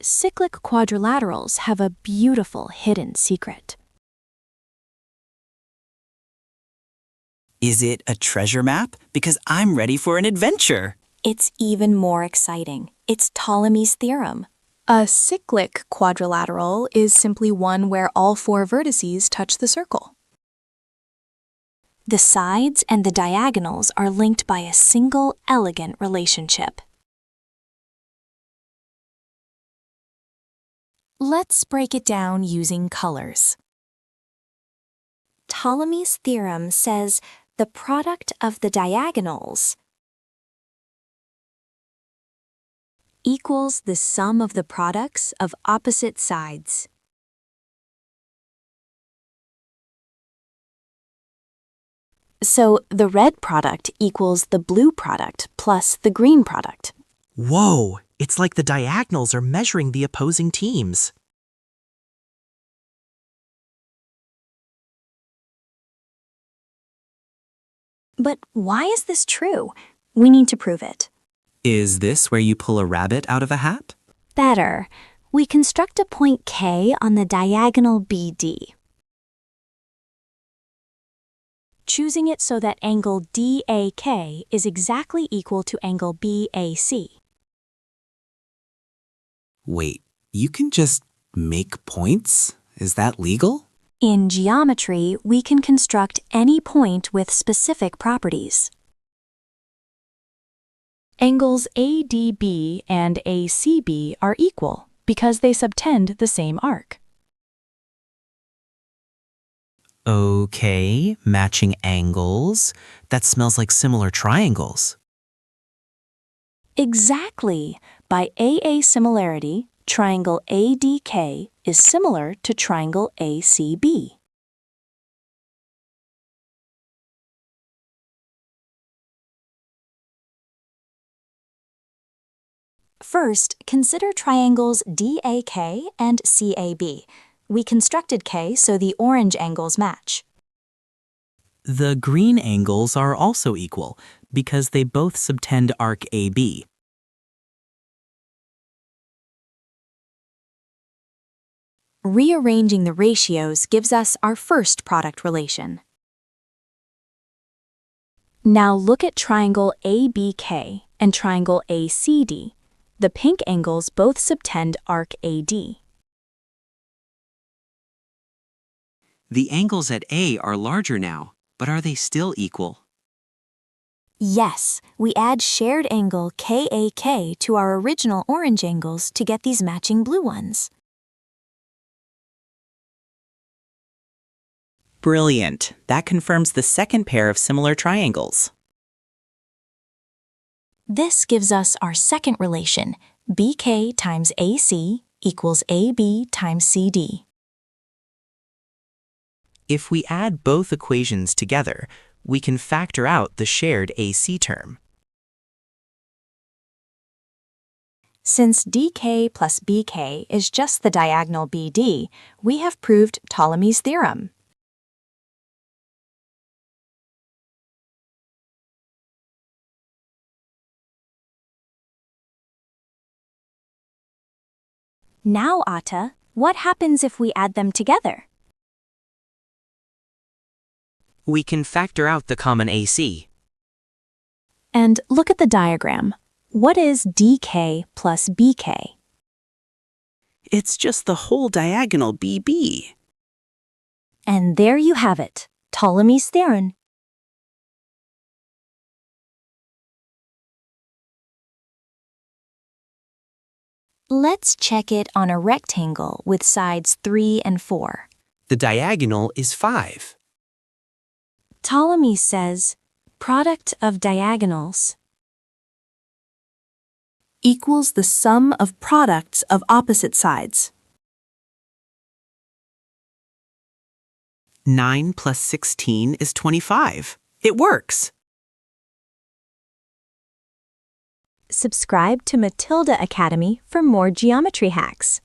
cyclic quadrilaterals have a beautiful hidden secret. Is it a treasure map? Because I'm ready for an adventure. It's even more exciting. It's Ptolemy's theorem. A cyclic quadrilateral is simply one where all four vertices touch the circle. The sides and the diagonals are linked by a single elegant relationship. Let's break it down using colors. Ptolemy's theorem says the product of the diagonals equals the sum of the products of opposite sides. So the red product equals the blue product plus the green product. Whoa, it's like the diagonals are measuring the opposing teams. But why is this true? We need to prove it. Is this where you pull a rabbit out of a hat? Better. We construct a point K on the diagonal BD, choosing it so that angle DAK is exactly equal to angle BAC. Wait, you can just make points? Is that legal? In geometry, we can construct any point with specific properties. Angles ADB and ACB are equal because they subtend the same arc. Okay, matching angles. That smells like similar triangles. Exactly. By AA similarity, triangle ADK is similar to triangle ACB. First, consider triangles DAK and CAB. We constructed K so the orange angles match. The green angles are also equal because they both subtend arc AB. Rearranging the ratios gives us our first product relation. Now look at triangle ABK and triangle ACD. The pink angles both subtend arc AD. The angles at A are larger now, but are they still equal? Yes, we add shared angle KAK to our original orange angles to get these matching blue ones. Brilliant. That confirms the second pair of similar triangles. This gives us our second relation, BK times AC equals AB times CD. If we add both equations together, we can factor out the shared AC term. Since DK plus BK is just the diagonal BD, we have proved Ptolemy's theorem. Now, Ata, what happens if we add them together? We can factor out the common AC. And look at the diagram. What is DK plus BK? It's just the whole diagonal BB. And there you have it, Ptolemy's theorem. Let's check it on a rectangle with sides 3 and 4. The diagonal is 5. Ptolemy says, product of diagonals equals the sum of products of opposite sides. 9 plus 16 is 25. It works. Subscribe to Mathilda Academy for more geometry hacks.